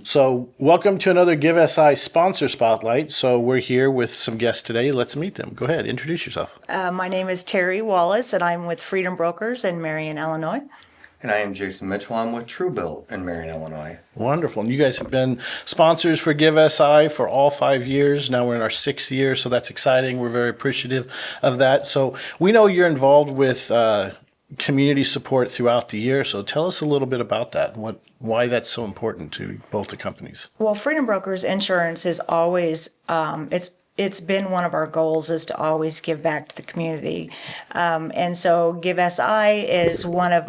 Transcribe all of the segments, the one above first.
So welcome to another GiveSI sponsor spotlight. So we're here with some guests today. Let's meet them. Go ahead, introduce yourself. My name is Terry Wallace, and I'm with Freedom Brokers in Marion, Illinois. And I am Jason Mitchell. I'm with TruBuilt in Marion, Illinois. Wonderful. And you guys have been sponsors for GiveSI for all 5 years. Now we're in our 6th year, so that's exciting. We're very appreciative of that. So we know you're involved with community support throughout the year. So tell us a little bit about that and why that's so important to both the companies. Well, Freedom Brokers Insurance is always it's been one of our goals is to always give back to the community, and so GiveSI is one of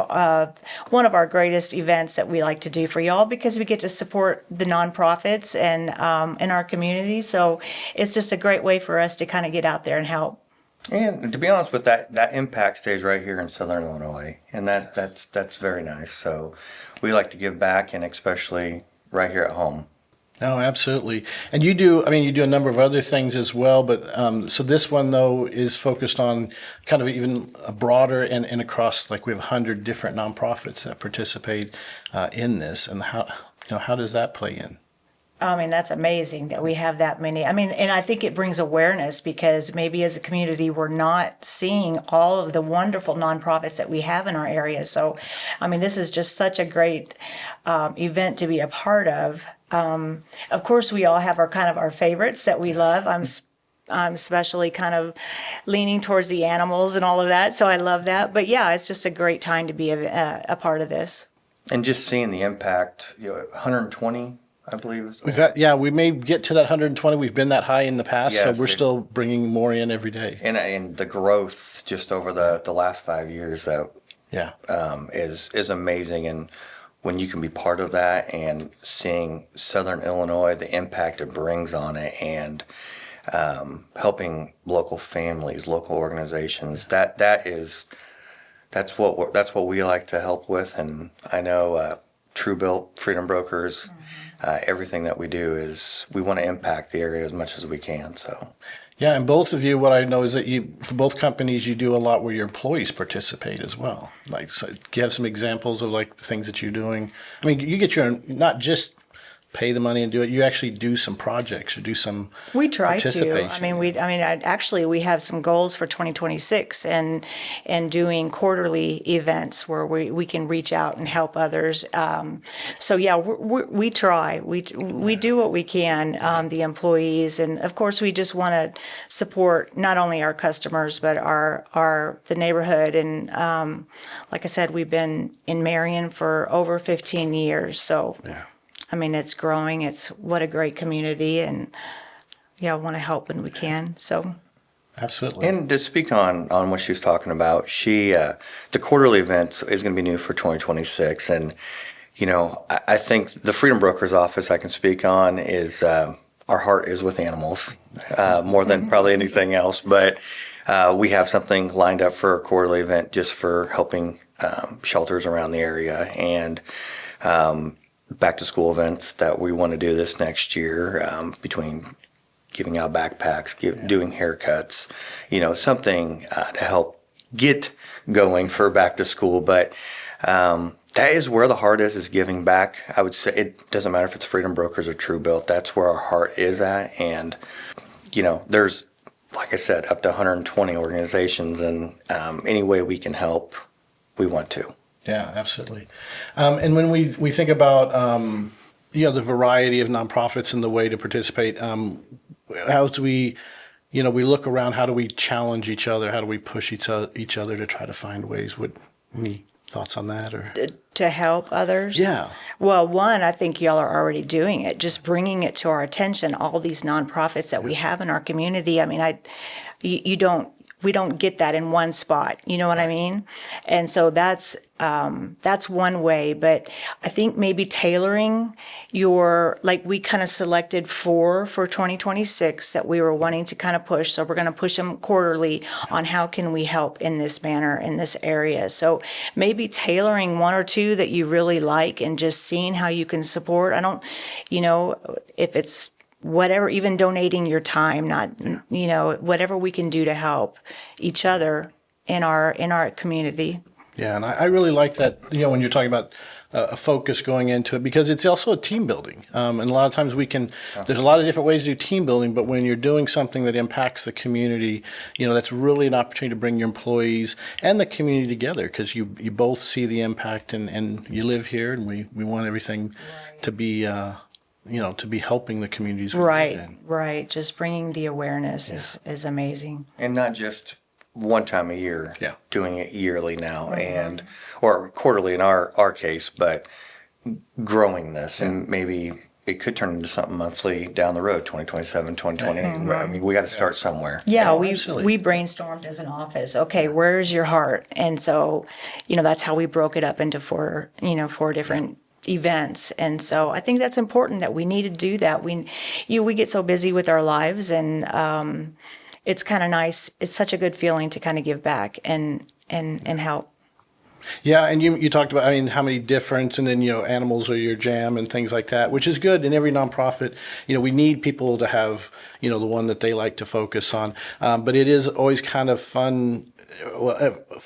our greatest events that we like to do for y'all because we get to support the nonprofits and in our community. So it's just a great way for us to kind of get out there and help. And to be honest with that impact stays right here in Southern Illinois, and that's very nice. So we like to give back, and especially right here at home. No, absolutely. And you do a number of other things as well, but so this one, though, is focused on kind of even a broader and across, like we have 100 different nonprofits that participate in this. And how does that play in? I mean, that's amazing that we have that many. I mean, and I think it brings awareness because maybe as a community, we're not seeing all of the wonderful nonprofits that we have in our area. So, I mean, this is just such a great event to be a part of. Of course, we all have our favorites that we love. I'm especially kind of leaning towards the animals and all of that. So I love that. But yeah, it's just a great time to be a part of this. And just seeing the impact, 120. I believe we may get to that 120. We've been that high in the past, yes, so we're still bringing more in every day. And the growth just over the last 5 years is amazing. And when you can be part of that and seeing Southern Illinois, the impact it brings on it, and helping local families, local organizations, that's what we like to help with. And I know TruBuilt, Freedom Brokers. Everything that we do is we want to impact the area as much as we can. So, yeah, and both of you, what I know is that for both companies, you do a lot where your employees participate as well. Like, so do you have some examples of like the things that you're doing? I mean, you get not just pay the money and do it. You actually do some projects or do some we try participation. to. We have some goals for 2026 and doing quarterly events where we can reach out and help others. So yeah, we try. We do what we can. The employees, and of course, we just want to support not only our customers but the neighborhood. And like I said, we've been in Marion for over 15 years. So. Yeah. I mean, it's growing. It's what a great community, and yeah, I want to help when we can. So, absolutely. And to speak on what she was talking about, the quarterly event is going to be new for 2026, and I think the Freedom Brokers office I can speak on is our heart is with animals more than probably anything else, but we have something lined up for a quarterly event just for helping shelters around the area and. Back to school events that we want to do this next year, between giving out backpacks, doing haircuts, something to help get going for back to school. But that is where the heart is giving back. I would say it doesn't matter if it's Freedom Brokers or TruBuilt. That's where our heart is at. And, there's, like I said, up to 120 organizations, and any way we can help, we want to. Yeah, absolutely. And when we think about the variety of nonprofits and the way to participate, how do we look around? How do we challenge each other? How do we push each other to try to find ways? Any thoughts on that or to help others? Yeah. Well, one, I think y'all are already doing it, just bringing it to our attention. All these nonprofits that we have in our community. I mean, we don't get that in one spot. You know what I mean? And so that's one way. But I think maybe tailoring we kind of selected four for 2026 that we were wanting to kind of push. So we're going to push them quarterly on how can we help in this manner, in this area. So maybe tailoring one or two that you really like and just seeing how you can support. I don't, if it's whatever, even donating your time, whatever we can do to help each other in our community. Yeah, and I really like that, when you're talking about a focus going into it, because it's also a team building. And a lot of times there's a lot of different ways to do team building, but when you're doing something that impacts the community, that's really an opportunity to bring your employees and the community together, because you both see the impact, and you live here, and we want everything to be, to be helping the communities we live Right, in. right. Just bringing the awareness is amazing. And not just one time a year, Yeah. doing it yearly now, and or quarterly in our case, but growing this, and maybe it could turn into something monthly down the road, 2027, 2028. I mean, we got to start somewhere. Yeah, absolutely. we brainstormed as an office. Okay, where's your heart? And so, that's how we broke it up into four different events. And so I think that's important, that we need to do that. We get so busy with our lives, and it's kind of nice. It's such a good feeling to kind of give back and help. Yeah, and you talked about, how many different, and then, animals are your jam and things like that, which is good. In every nonprofit, we need people to have, the one that they like to focus on. But it is always kind of fun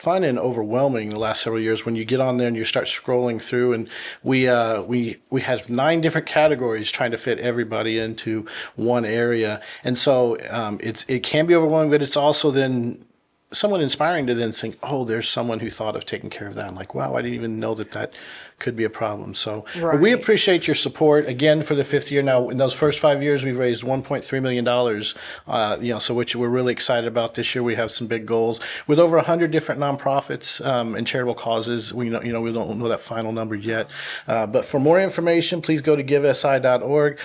and overwhelming the last several years when you get on there and you start scrolling through, and we have 9 different categories trying to fit everybody into one area, and so it can be overwhelming, but it's also then somewhat inspiring to then think, oh, there's someone who thought of taking care of that. I'm like, wow, I didn't even know that could be a problem. So but we Right. appreciate your support again for the 5th year. Now, in those first 5 years, we've raised $1.3 million, so which we're really excited about. This year, we have some big goals with over 100 different nonprofits and charitable causes. We we don't know that final number yet. But for more information, please go to GiveSI.org.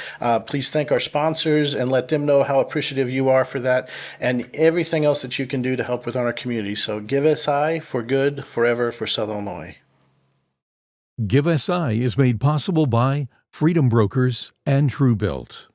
Please thank our sponsors and let them know how appreciative you are for that, and everything else that you can do to help with our community. So GiveSI, for good, forever, for Southern Illinois. GiveSI is made possible by Freedom Brokers and TruBuilt.